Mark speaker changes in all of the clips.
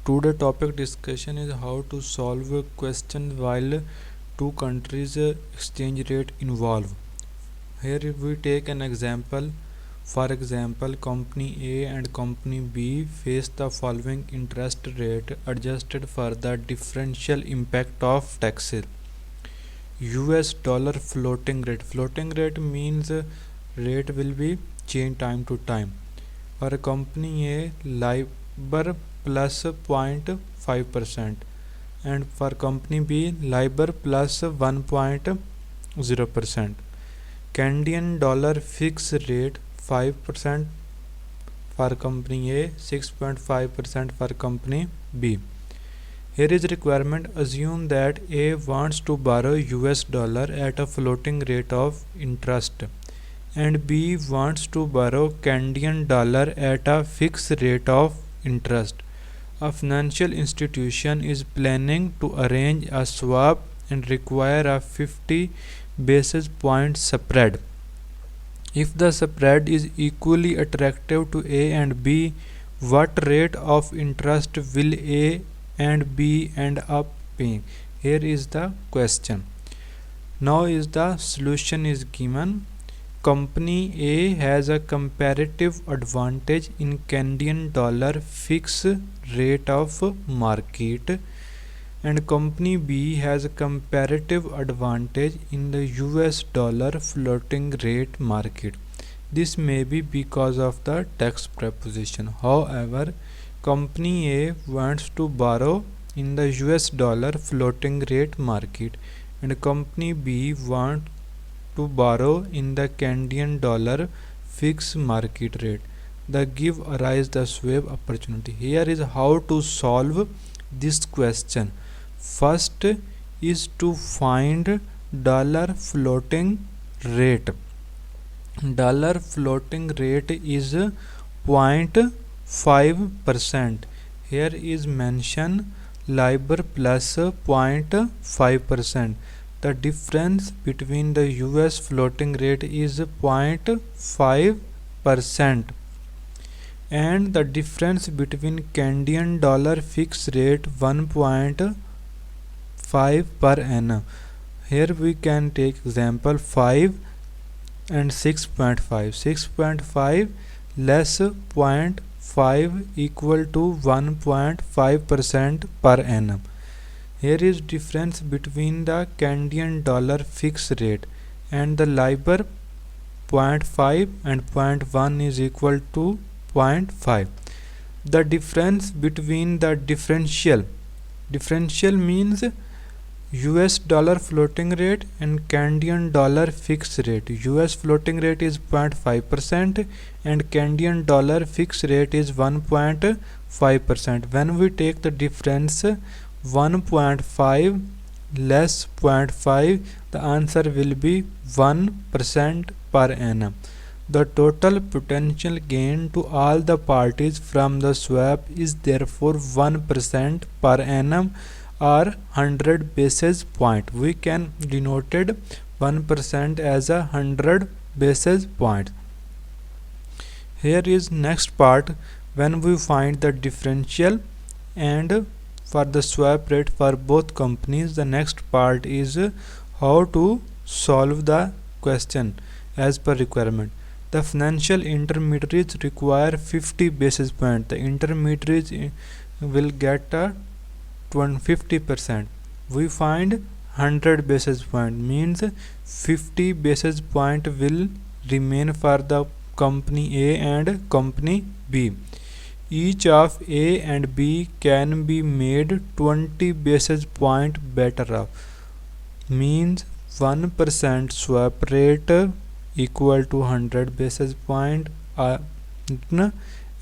Speaker 1: Today topic discussion is how to solve a question while two countries exchange rate involve. Here we take an example. For example, company A and company B face the following interest rate adjusted for the differential impact of taxes. US dollar floating rate. Floating rate means rate will be changed time to time. For company A, LIBOR plus 0.5% and for company B, LIBOR plus 1.0%. Canadian dollar fixed rate 5% for company A, 6.5% for company B. Here is requirement: assume that A wants to borrow US dollar at a floating rate of interest and B wants to borrow Canadian dollar at a fixed rate of interest. A financial institution is planning to arrange a swap and require a 50 basis point spread. If the spread is equally attractive to A and B, what rate of interest will A and B end up paying? Here is the question. Now is the solution is given. Company A has a comparative advantage in Canadian dollar fixed rate of market and company B has a comparative advantage in the US dollar floating rate market. This may be because of the tax preposition. However, company A wants to borrow in the US dollar floating rate market and company B wants to borrow in the Canadian dollar fixed market rate. The give arise the swap opportunity. Here is how to solve this question. First is to find dollar floating rate. Dollar floating rate is 0.5%. Here is mentioned LIBOR plus 0.5%. The difference between the US floating rate is 0.5% and the difference between Canadian dollar fixed rate 1.5 per annum. Here we can take example 5 and 6.5. 6.5 less 0.5 equal to 1.5% per annum. Here is difference between the Canadian dollar fixed rate and the LIBOR 0.5 and 0.1 is equal to 0.5. The difference between the differential means US dollar floating rate and Canadian dollar fixed rate. US floating rate is 0.5% and Canadian dollar fixed rate is 1.5%. When we take the difference 1.5 less 0.5, the answer will be 1% per annum. The total potential gain to all the parties from the swap is therefore 1% per annum or 100 basis point. We can denoted 1% as 100 basis point. Here is next part. When we find the differential and for the swap rate for both companies, the next part is how to solve the question as per requirement. The financial intermediaries require 50 basis point. The intermediaries will get 50%. We find 100 basis point means 50 basis point will remain for the company A and company B. Each of A and B can be made 20 basis point better off. Means 1% swap rate equal to 100 basis point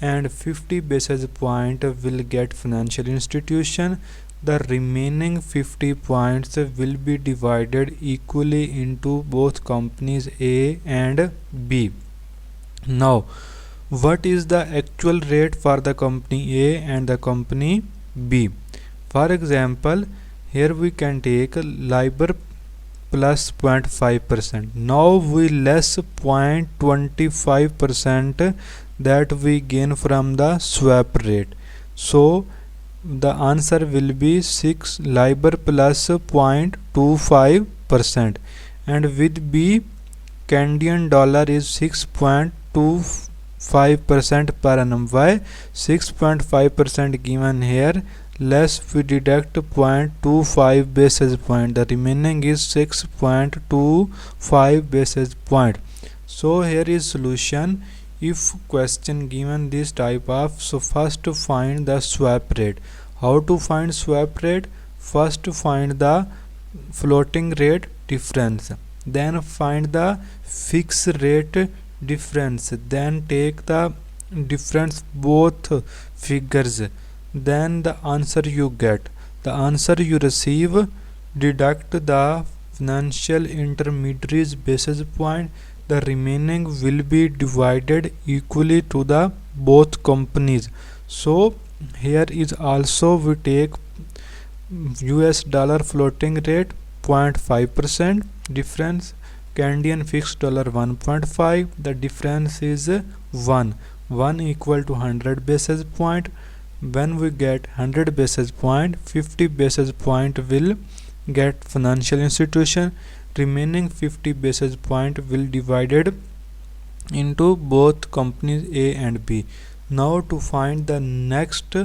Speaker 1: and 50 basis point will get financial institution. The remaining 50 points will be divided equally into both companies A and B. Now, what is the actual rate for the company A and the company B? For example, here we can take LIBOR plus 0.5%. Now we less 0.25% that we gain from the swap rate. So the answer will be 6 LIBOR plus 0.25%, and with B, Canadian dollar is 6.25% per annum. Why 6.5% given here? Less we deduct 0.25 basis point. The remaining is 6.25 basis point. So here is solution. If question given this type of, so first find the swap rate. How to find swap rate? First find the floating rate difference, then find the fixed rate difference, then take the difference both figures, then the answer you get, the answer you receive, deduct the financial intermediaries basis point, the remaining will be divided equally to the both companies. So here is also we take US dollar floating rate 0.5% difference, Canadian fixed dollar 1.5, the difference is 1 equal to 100 basis point. When we get 100 basis point, 50 basis point will get financial institution, remaining 50 basis point will divided into both companies A and B. Now to find the next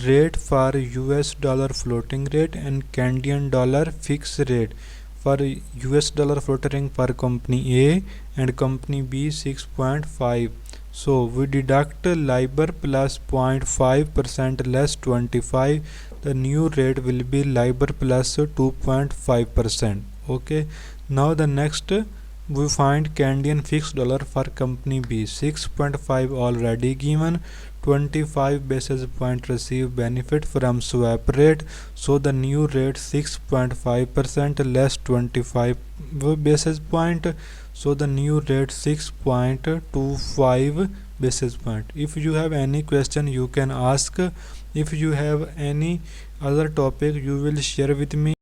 Speaker 1: rate for US dollar floating rate and Canadian dollar fixed rate. For US dollar floating for company A and company B 6.5. So we deduct LIBOR plus 0.5% less 25. The new rate will be LIBOR plus 2.5%. Okay. Now the next we find Canadian fixed dollar for company B 6.5 already given, 25 basis point receive benefit from swap rate, so the new rate 6.5% less 25 basis point, so the new rate 6.25 basis point. If you have any question you can ask. If you have any other topic you will share with me.